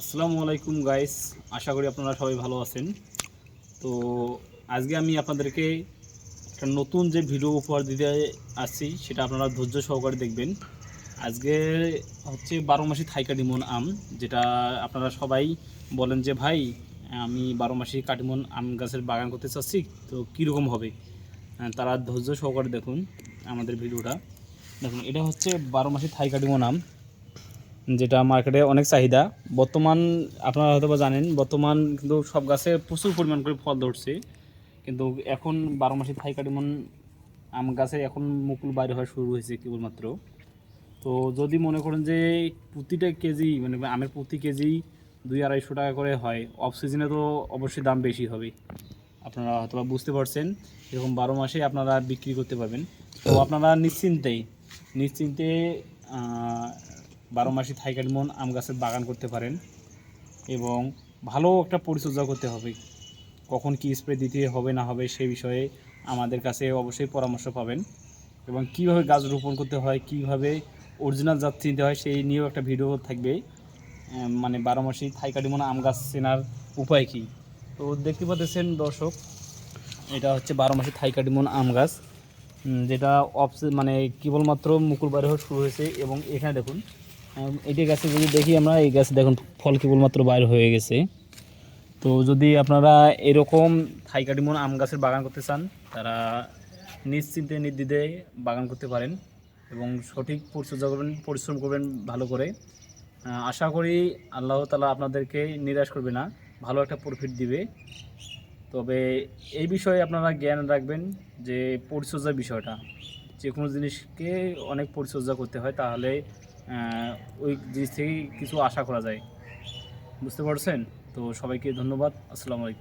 আসসালামু আলাইকুম গাইস, আশা করি আপনারা সবাই ভালো আছেন। তো আজকে আমি আপনাদেরকে একটা নতুন যে ভিডিও উপহার দিতে আসছি সেটা আপনারা ধৈর্য সহকারে দেখবেন। আজকে হচ্ছে 12 মাসি থাই কাটিমন আম, যেটা আপনারা সবাই বলেন যে ভাই আমি 12 মাসি কাটিমন আম গাছের বাগান করতে চাচ্ছি, তো কীরকম হবে। তারা ধৈর্য সহকারে দেখুন আমাদের ভিডিওটা। দেখুন, এটা হচ্ছে 12 মাসি থাই কাটিমন আম, যেটা মার্কেটে অনেক চাহিদা। বর্তমান আপনারা হয়তো বা জানেন, বর্তমান কিন্তু সব গাছে প্রচুর পরিমাণ করে ফল ধরছে, কিন্তু এখন 12 মাসি থাই কাটিমন আম গাছে এখন মুকুল বাইরে হওয়া শুরু হয়েছে কেবলমাত্র। তো যদি মনে করেন যে প্রতিটা কেজি মানে আমের প্রতি কেজি 200-250 টাকা করে হয়, অফ সিজনে তো অবশ্যই দাম বেশি হবে। আপনারা হয়তো বা বুঝতে পারছেন, এরকম 12 মাসে আপনারা বিক্রি করতে পারবেন। তো আপনারা নিশ্চিন্তে 12 মাসি থাই কাটিমন আম গাছের বাগান করতে পারেন। এবং ভালো একটা পরিচর্যা করতে হবে, কখন কী স্প্রে দিতে হবে না হবে সেই বিষয়ে আমাদের কাছে অবশ্যই পরামর্শ পাবেন। এবং কীভাবে গাছ রোপণ করতে হয়, কীভাবে অরিজিনাল জাত চিনতে হয় সেই নিয়েও একটা ভিডিও থাকবে। মানে 12 মাসি থাই কাটিমন আম গাছ চেনার উপায় কী। তো দেখতে পাচ্ছেন দর্শক, এটা হচ্ছে 12 মাসি থাই কাটিমন আম গাছ, যেটা মানে কেবলমাত্র মুকুল বার হওয়া শুরু হয়েছে। এবং এখানে দেখুন, এটি গাছে যদি দেখি আমরা, এই গাছে দেখুন ফল কেবলমাত্র বাইর হয়ে গেছে। তো যদি আপনারা এরকম থাই কাটিমন আম গাছের বাগান করতে চান, তারা নিশ্চিন্তে নির্দ্বিধায় বাগান করতে পারেন এবং সঠিক পরিচর্যা করবেন, পরিশ্রম করবেন ভালো করে। আশা করি আল্লাহ তাআলা আপনাদেরকে নিরাশ করবে না, ভালো একটা প্রফিট দিবে। তবে এই বিষয়ে আপনারা জ্ঞান রাখবেন যে পরিচর্যার বিষয়টা, যে কোনো জিনিসকে অনেক পরিচর্যা করতে হয়, তাহলে ওই জিনিস থেকেই কিছু আশা করা যায়। বুঝতে পারছেন? তো সবাইকে ধন্যবাদ। আসসালামু আলাইকুম।